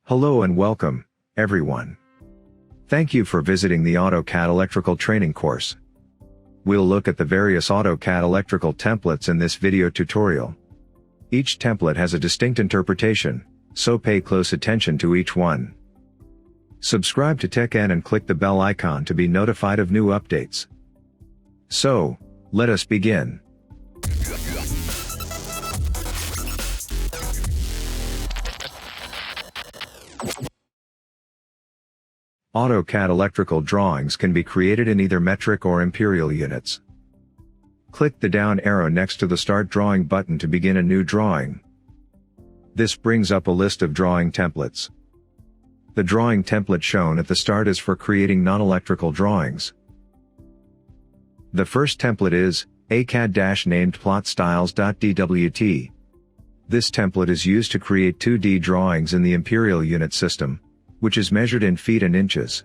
Hello and welcome, everyone. Thank you for visiting the AutoCAD Electrical training course. We'll look at the various AutoCAD Electrical templates in this video tutorial. Each template has a distinct interpretation, so pay close attention to each one. Subscribe to TechN and click the bell icon to be notified of new updates. So, let us begin. AutoCAD electrical drawings can be created in either metric or imperial units. Click the down arrow next to the Start Drawing button to begin a new drawing. This brings up a list of drawing templates. The drawing template shown at the start is for creating non-electrical drawings. The first template is AutoCAD-named plotstyles.dwt. This template is used to create 2D drawings in the imperial unit system, which is measured in feet and inches.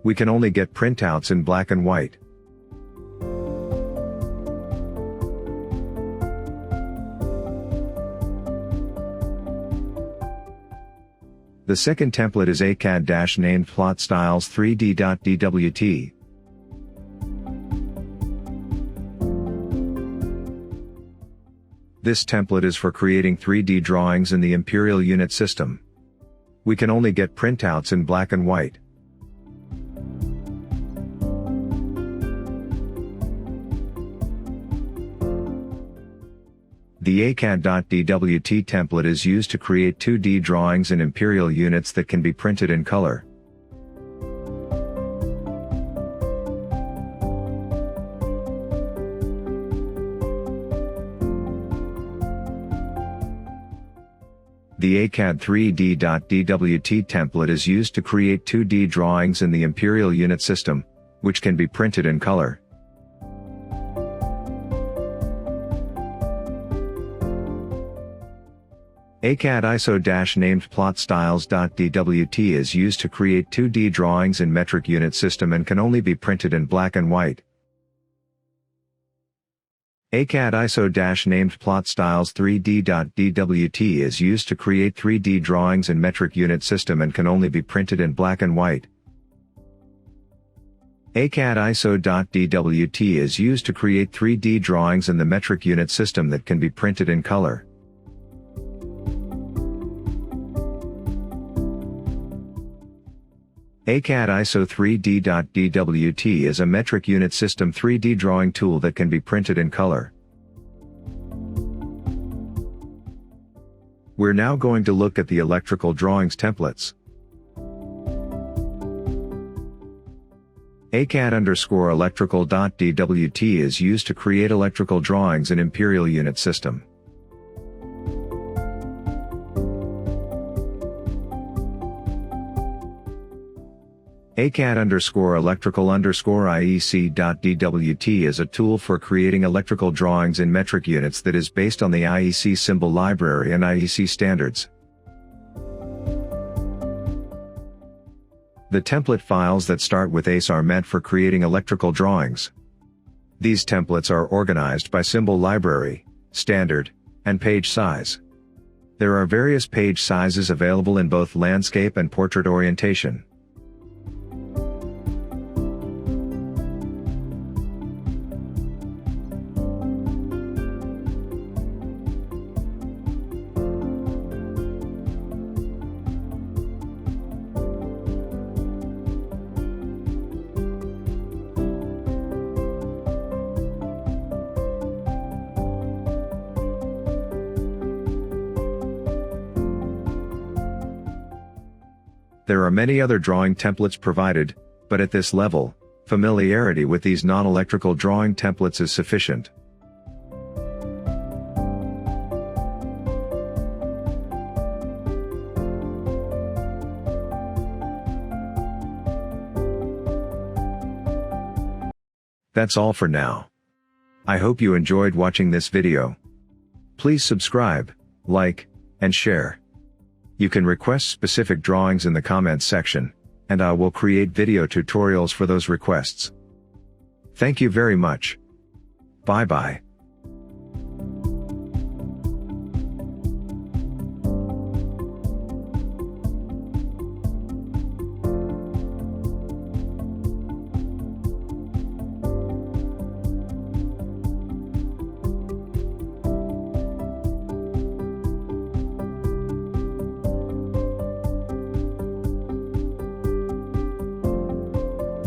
We can only get printouts in black and white. The second template is AutoCAD-named plotstyles3d.dwt. This template is for creating 3D drawings in the imperial unit system. We can only get printouts in black and white. The AutoCAD.dwt template is used to create 2D drawings in imperial units that can be printed in color. The AutoCAD3D.dwt template is used to create 2D drawings in the imperial unit system, which can be printed in color. AutoCAD ISO-named plotstyles.dwt is used to create 2D drawings in metric unit system and can only be printed in black and white. AutoCAD ISO-named plotstyles3d.dwt is used to create 3D drawings in metric unit system and can only be printed in black and white. AutoCAD ISO.dwt is used to create 3D drawings in the metric unit system that can be printed in color. AutoCAD ISO 3D.dwt is a metric unit system 3D drawing tool that can be printed in color. We're now going to look at the electrical drawings templates. AutoCAD_electrical.dwt is used to create electrical drawings in imperial unit system. AutoCAD_electrical_IEC.dwt is a tool for creating electrical drawings in metric units that is based on the IEC symbol library and IEC standards. The template files that start with ACE are meant for creating electrical drawings. These templates are organized by symbol library, standard, and page size. There are various page sizes available in both landscape and portrait orientation. There are many other drawing templates provided, but at this level, familiarity with these non-electrical drawing templates is sufficient. That's all for now. I hope you enjoyed watching this video. Please subscribe, like, and share. You can request specific drawings in the comments section, and I will create video tutorials for those requests. Thank you very much. Bye bye.